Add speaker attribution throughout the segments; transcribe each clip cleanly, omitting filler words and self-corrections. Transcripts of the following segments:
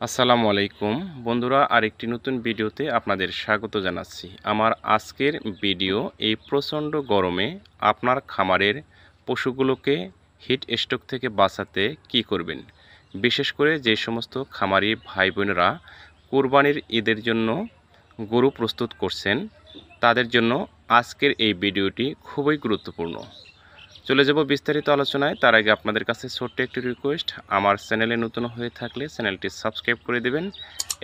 Speaker 1: আসসালামু আলাইকুম বন্ধুরা, আরেকটি নতুন ভিডিওতে আপনাদের স্বাগত জানাচ্ছি। আমার আজকের ভিডিও এই প্রচণ্ড গরমে আপনার খামারের পশুগুলোকে হিট স্ট্রোক থেকে বাঁচাতে কি করবেন। বিশেষ করে যে সমস্ত খামারি ভাই বোনেরা কুরবানির ঈদের জন্য গরু প্রস্তুত করছেন, তাদের জন্য আজকের এই ভিডিওটি খুবই গুরুত্বপূর্ণ। চলে যাব বিস্তারিত আলোচনায়। তার আগে আপনাদের কাছে ছোট্ট একটি রিকোয়েস্ট, আমার চ্যানেলে নতুন হয়ে থাকলে চ্যানেলটি সাবস্ক্রাইব করে দেবেন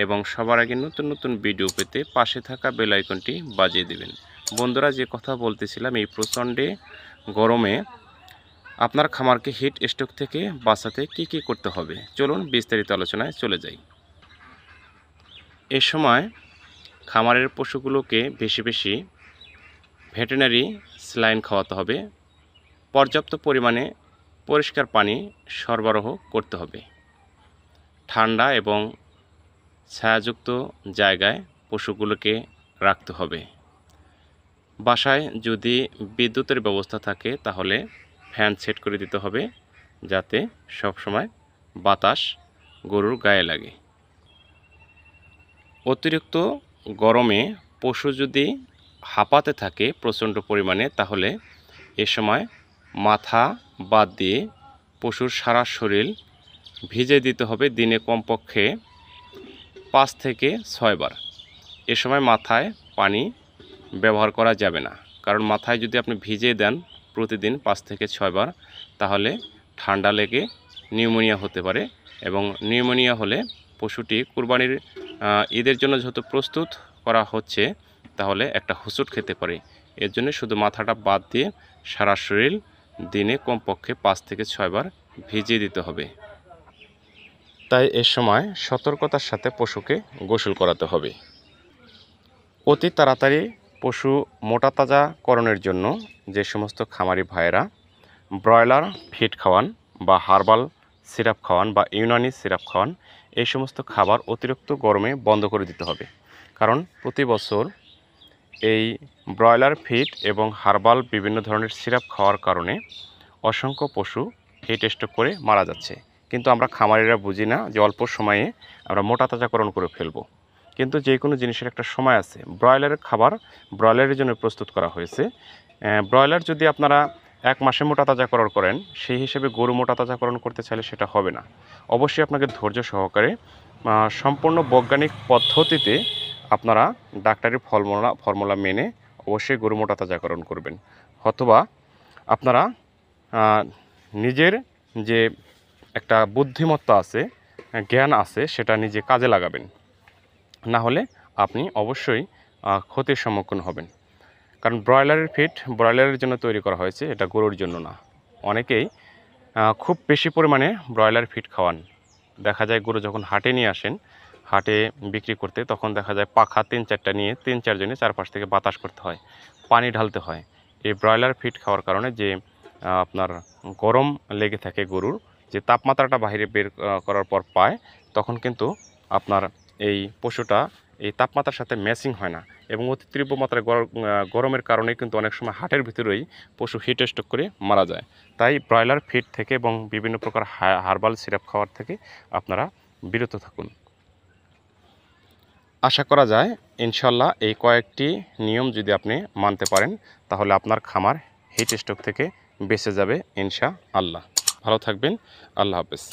Speaker 1: এবং সবার আগে নতুন নতুন ভিডিও পেতে পাশে থাকা বেল আইকনটি বাজিয়ে দেবেন। বন্ধুরা, যে কথা বলতেছিলাম, এই প্রচণ্ড গরমে আপনার খামারকে হিট স্ট্রোক থেকে বাঁচাতে কি কি করতে হবে, চলুন বিস্তারিত আলোচনায় চলে যাই। এ সময় খামারের পশুগুলোকে বেশি বেশি ভেটেরিনারি স্যালাইন খাওয়াতে হবে। পর্যাপ্ত পরিমাণে পরিষ্কার পানি সরবরাহ করতে হবে। ঠান্ডা এবং ছায়াযুক্ত জায়গায় পশুগুলোকে রাখতে হবে। বাসায় যদি বিদ্যুতের ব্যবস্থা থাকে তাহলে ফ্যান সেট করে দিতে হবে, যাতে সবসময় বাতাস গরুর গায়ে লাগে। অতিরিক্ত গরমে পশু যদি হাঁপাতে থাকে প্রচণ্ড পরিমাণে, তাহলে এ সময় মাথা বাদ দিয়ে পশুর সারা শরীর ভিজে দিতে হবে দিনে কমপক্ষে 5 থেকে 6 বার। এ সময় মাথায় পানি ব্যবহার করা যাবে না, কারণ মাথায় যদি আপনি ভিজিয়ে দেন প্রতিদিন 5 থেকে 6 বার, তাহলে ঠান্ডা লেগে নিউমোনিয়া হতে পারে এবং নিউমোনিয়া হলে পশুটি কুরবানির ঈদের জন্য যেহেতু প্রস্তুত করা হচ্ছে, তাহলে একটা হোঁচট খেতে পারে। এর জন্য শুধু মাথাটা বাদ দিয়ে সারা শরীর দিনে কমপক্ষে 5 থেকে 6 বার ভিজিয়ে দিতে হবে। তাই এ সময় সতর্কতার সাথে পশুকে গোসল করাতে হবে। অতি তাড়াতাড়ি পশু মোটা তাজাকরণের জন্য যে সমস্ত খামারি ভাইয়েরা ব্রয়লার ফিড খাওয়ান বা হার্বাল সিরাপ খাওয়ান বা ইউনানি সিরাপ খাওয়ান, এই সমস্ত খাবার অতিরিক্ত গরমে বন্ধ করে দিতে হবে। কারণ প্রতি বছর এই ব্রয়লার ফিড এবং হার্বাল বিভিন্ন ধরনের সিরাপ খাওয়ার কারণে অসংখ্য পশু হিট স্ট্রোক করে মারা যাচ্ছে। কিন্তু আমরা খামারিরা বুঝি না যে অল্প সময়ে আমরা মোটা তাজাকরণ করে ফেলবো। কিন্তু যে কোনো জিনিসের একটা সময় আছে। ব্রয়লারের খাবার ব্রয়লারের জন্য প্রস্তুত করা হয়েছে। ব্রয়লার যদি আপনারা 1 মাসে মোটা তাজাকরণ করেন, সেই হিসেবে গরু মোটা তাজাকরণ করতে চাইলে সেটা হবে না। অবশ্যই আপনাকে ধৈর্য সহকারে সম্পূর্ণ বৈজ্ঞানিক পদ্ধতিতে আপনারা ডাক্তারি ফর্মুলা মেনে অবশ্যই গরু মোটা তাজাকরণ করবেন। অথবা আপনারা নিজের যে একটা বুদ্ধিমত্তা আছে, জ্ঞান আছে, সেটা নিজে কাজে লাগাবেন। না হলে আপনি অবশ্যই ক্ষতির সম্মুখীন হবেন। কারণ ব্রয়লারের ফিড ব্রয়লারের জন্য তৈরি করা হয়েছে, এটা গরুর জন্য না। অনেকেই খুব বেশি পরিমাণে ব্রয়লার ফিড খাওয়ান। দেখা যায় গরু যখন হাটে নিয়ে আসেন, হাটে বিক্রি করতে, তখন দেখা যায় পাখা 3-4টা নিয়ে 3-4 জনে চারপাশ থেকে বাতাস করতে হয়, পানি ঢালতে হয়। এই ব্রয়লার ফিড খাওয়ার কারণে যে আপনার গরম লেগে থাকে গরুর, যে তাপমাত্রাটা বাইরে বের করার পর পায়, তখন কিন্তু আপনার এই পশুটা এই তাপমাত্রার সাথে ম্যাচিং হয় না এবং অতি তীব্র মাত্রায় গরমের কারণে কিন্তু অনেক সময় হাটের ভিতরেই পশু হিট স্ট্রোক করে মারা যায়। তাই ব্রয়লার ফিড থেকে এবং বিভিন্ন প্রকার হার্বাল সিরাপ খাওয়ার থেকে আপনারা বিরত থাকুন। আশা করা যায় ইনশাল্লাহ এই কয়েকটি নিয়ম যদি আপনি মানতে পারেন, তাহলে আপনার খামার হিট স্ট্রোক থেকে বেঁচে যাবে ইনশাআল্লাহ। ভালো থাকবেন। আল্লাহ হাফেজ।